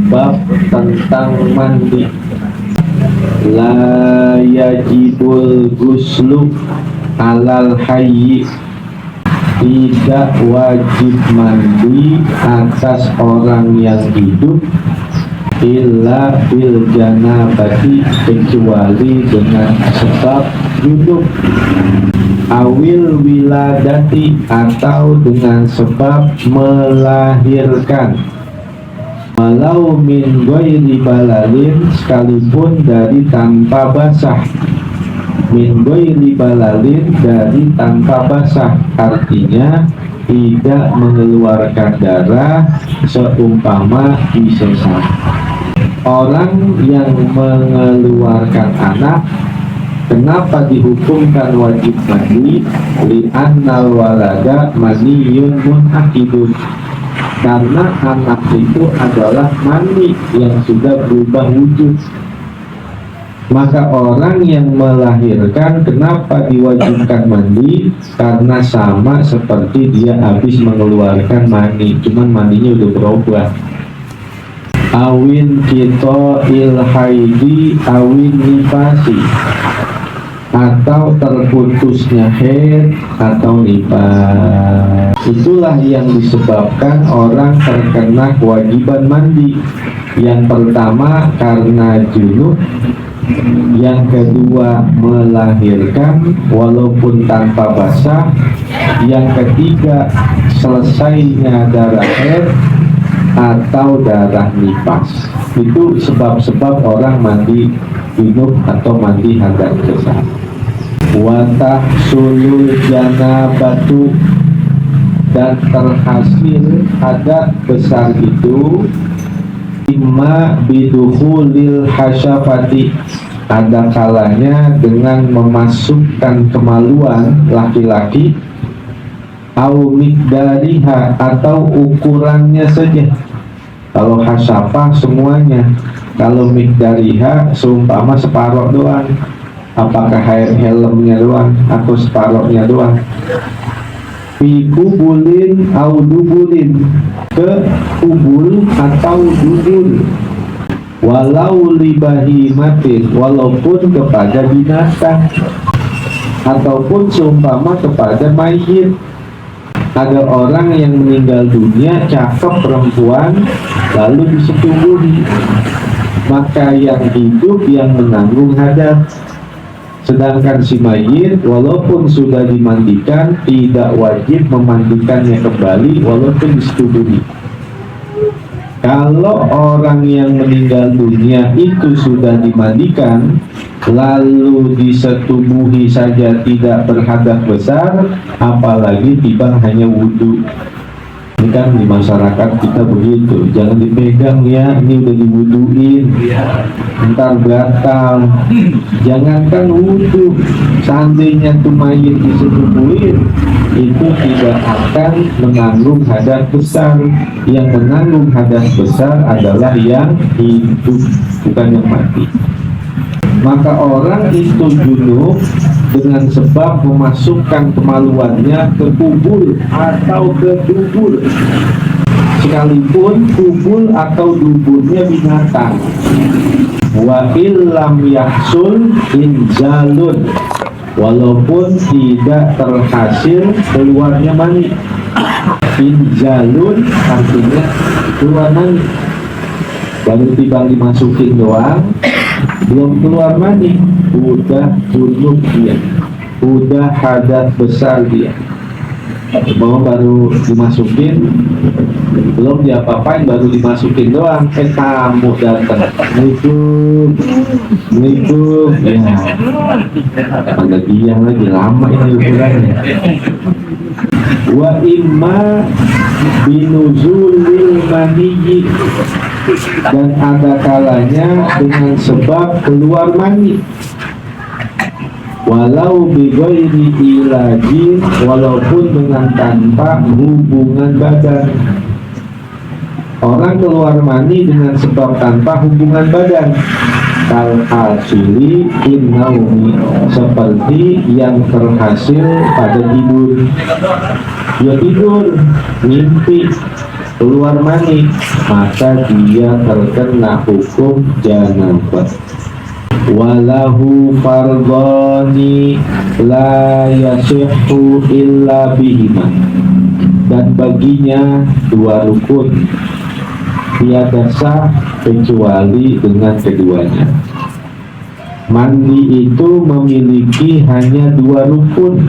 bab tentang mandi. La yajibul guslu alal hayyi, tidak wajib mandi atas orang yang hidup illa bil janabati, kecuali dengan sebab junub, awil wiladati, atau dengan sebab melahirkan, walau min ghairi balalin, sekalipun dari tanpa basah. Min ghairi balalin, dari tanpa basah, artinya tidak mengeluarkan darah seumpama disesat. Orang yang mengeluarkan anak, kenapa dihukumkan wajib mandi? Li'annal walada maniyun munakidun, karena anak itu adalah mani yang sudah berubah wujud. Maka orang yang melahirkan kenapa diwajibkan mandi? Karena sama seperti dia habis mengeluarkan mani, cuman maninya udah berubah. Awin kito ilhaidi awin nifasi, atau terputusnya haid atau nifas. Itulah yang disebabkan orang terkena kewajiban mandi. Yang pertama karena junub, yang kedua melahirkan walaupun tanpa basah, yang ketiga selesainya darah haid atau darah nifas. Itu sebab-sebab orang mandi junub atau mandi hadas besar. Watah sulul janabatu, dan terhasil hadas besar itu imma bidukhulil hasyafati, ada kalanya dengan memasukkan kemaluan laki-laki, au miqdariha, atau ukurannya saja. Kalau hasyafah semuanya, kalau miqdariha seumpama separuh doang. Apakah helmnya doang atau separuhnya doang? Fi kubulin au dubulin, ke kubul atau dubul. Walau libahimatin, walaupun kepada binatang, ataupun seumpama kepada mayit. Ada orang yang meninggal dunia, cakep perempuan, lalu disetubuhi, maka yang hidup yang menanggung hadas. Sedangkan si mayit walaupun sudah dimandikan tidak wajib memandikannya kembali walaupun disetubuhi. Kalau orang yang meninggal dunia itu sudah dimandikan lalu disetubuhi saja tidak berhadas besar, apalagi timbang hanya wudhu. Ini kan di masyarakat kita begitu, jangan dipegang ya, ini udah diwuduin, ntar batal. Jangankan wudhu, seandainya tuh mayit disetubuhin, itu tidak akan menanggung hadas besar. Yang menanggung hadas besar adalah yang hidup, bukan yang mati. Maka orang itu junub dengan sebab memasukkan kemaluannya ke kubul atau ke dubur, sekalipun kubul atau duburnya binatang. Wa illam yahsul inzalun, walaupun tidak terhasil keluarnya mani. Inzalun artinya keluar mani, baru tiba dimasukin doang, belum keluar mani, udah junub dia, udah hadas besar dia. Bahwa baru dimasukin, belum diapa-apain, baru dimasukin doang, tamu datang, Assalamualaikum, ya, pada dia lagi lama ini ukurannya. Wa imma binuzulil maniyyi, dan ada kalanya dengan sebab keluar mani. Walau bighairi ilajin, walaupun dengan tanpa hubungan badan. Orang keluar mani dengan sebab tanpa hubungan badan. Kal hasili in naumi, seperti yang terhasil pada tidur. Ya tidur, mimpi, keluar mani, maka dia terkena hukum janabah. Walahu fardhani la yasihhu illa bihima, dan baginya dua rukun tiada sah kecuali dengan keduanya. Mandi itu memiliki hanya dua rukun.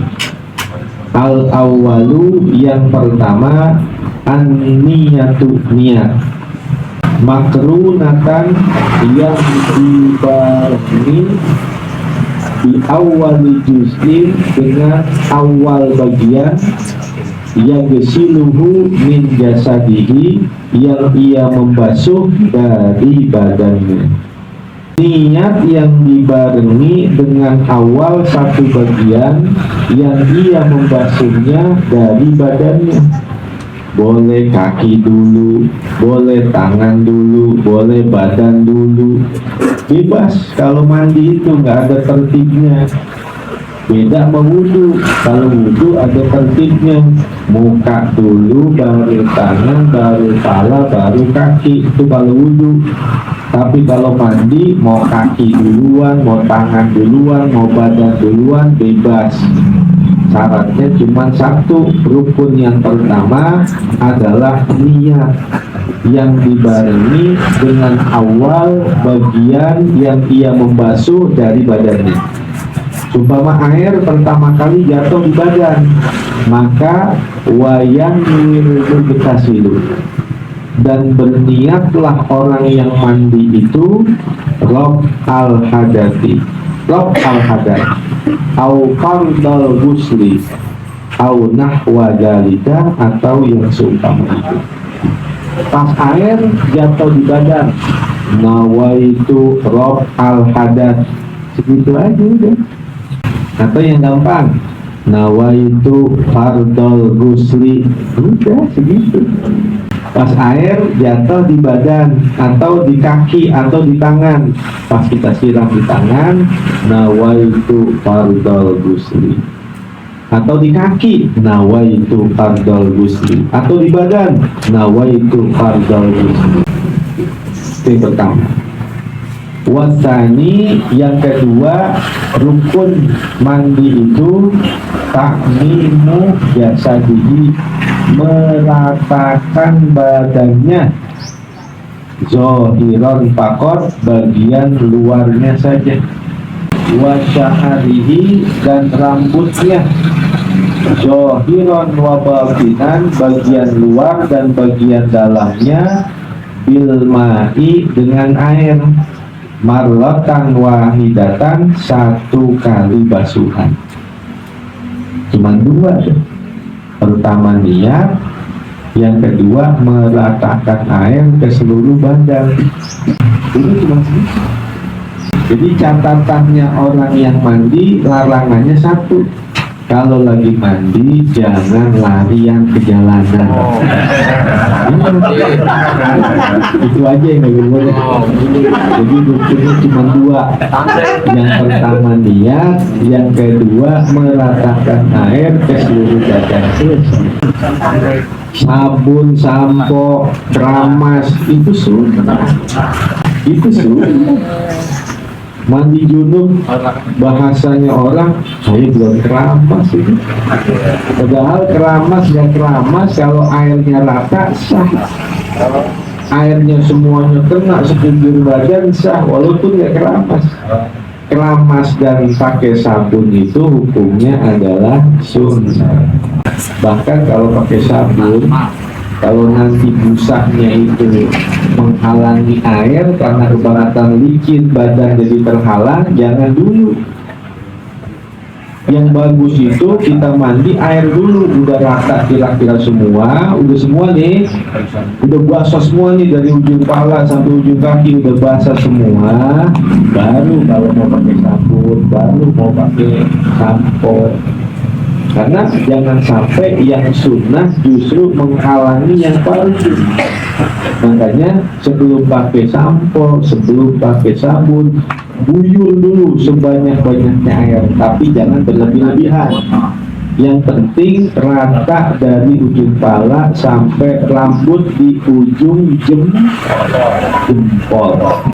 Al-awwalu, yang pertama, an-niyatu, niat. Makrunatan, yang dibarengi di awal juz'in, dengan awal bagian, yang gesiluhu min jasadihi, yang ia membasuh dari badannya. Niat yang dibarengi dengan awal satu bagian yang ia membasuhnya dari badannya. Boleh kaki dulu, boleh tangan dulu, boleh badan dulu, bebas. Kalau mandi itu nggak ada tertibnya. Beda sama wudhu. Kalau wudhu ada tertibnya, muka dulu, baru tangan, baru kepala, baru kaki. Itu kalau wudhu. Tapi kalau mandi, mau kaki duluan, mau tangan duluan, mau badan duluan, bebas. Syaratnya cuma satu. Rukun yang pertama adalah niat yang dibarengi dengan awal bagian yang ia membasuh dari badannya. Umpama air pertama kali jatuh di badan, maka wayang wirudukasilu, dan berniatlah orang yang mandi itu rob al-hadati, rob al-hadat, au fardal ghusli, au nahwa dalika, atau yang seumpama itu. Pas air jatuh di badan, nawaitu rob al-hadat, segitu aja udah. Atau yang gampang, nawaitu fardal ghusli, udah segitu. Pas air jatuh di badan atau di kaki atau di tangan, pas kita siram di tangan, nawaitu fardal ghusli. Atau di kaki, nawaitu fardal ghusli. Atau di badan, nawaitu fardal ghusli. Itu yang pertama. Wasani, yang kedua, rukun mandi itu takmimu jasadihi, meratakan badannya, zohiron fakor, bagian luarnya saja, wasyaharihi, dan rambutnya, zohiron wabatinan, bagian luar dan bagian dalamnya, bilma'i, dengan air, marlatan wahidatan, satu kali basuhan. Cuman dua deh. Pertama niat, yang kedua meratakan air ke seluruh badan. Ini cuma sedikit. Jadi catatannya orang yang mandi, larangannya satu. Kalau lagi mandi, jangan lari yang ke jalanan. Itu aja yang gak boleh. Jadi rukunnya cuma dua. Yang pertama niat, yang kedua meratakan air ke seluruh badan. Sabun, sampo, keramas, itu sunnah. Itu sunnah. Mandi junub, bahasanya orang, saya belum keramas ini. Padahal keramas dan keramas, kalau airnya rata, sah. Airnya semuanya kena sekujur badan, sah, walaupun nggak keramas. Keramas dan pakai sabun itu hukumnya adalah sunnah. Bahkan kalau pakai sabun, kalau nanti busanya itu menghalangi air karena keberatan licin, badan jadi terhalang, jangan dulu. Yang bagus itu kita mandi air dulu, udah rata kira-kira semua, udah semua nih, udah basah semua nih dari ujung kepala sampai ujung kaki udah basah semua, baru kalau mau pakai sabun, baru mau pakai sampo. Karena jangan sampai yang sunnah justru menghalangi yang fardu. Makanya sebelum pakai sampo, sebelum pakai sabun, buyur dulu sebanyak-banyaknya air, tapi jangan berlebih-lebihan. Yang penting rata dari ujung pala sampai rambut di ujung jempol.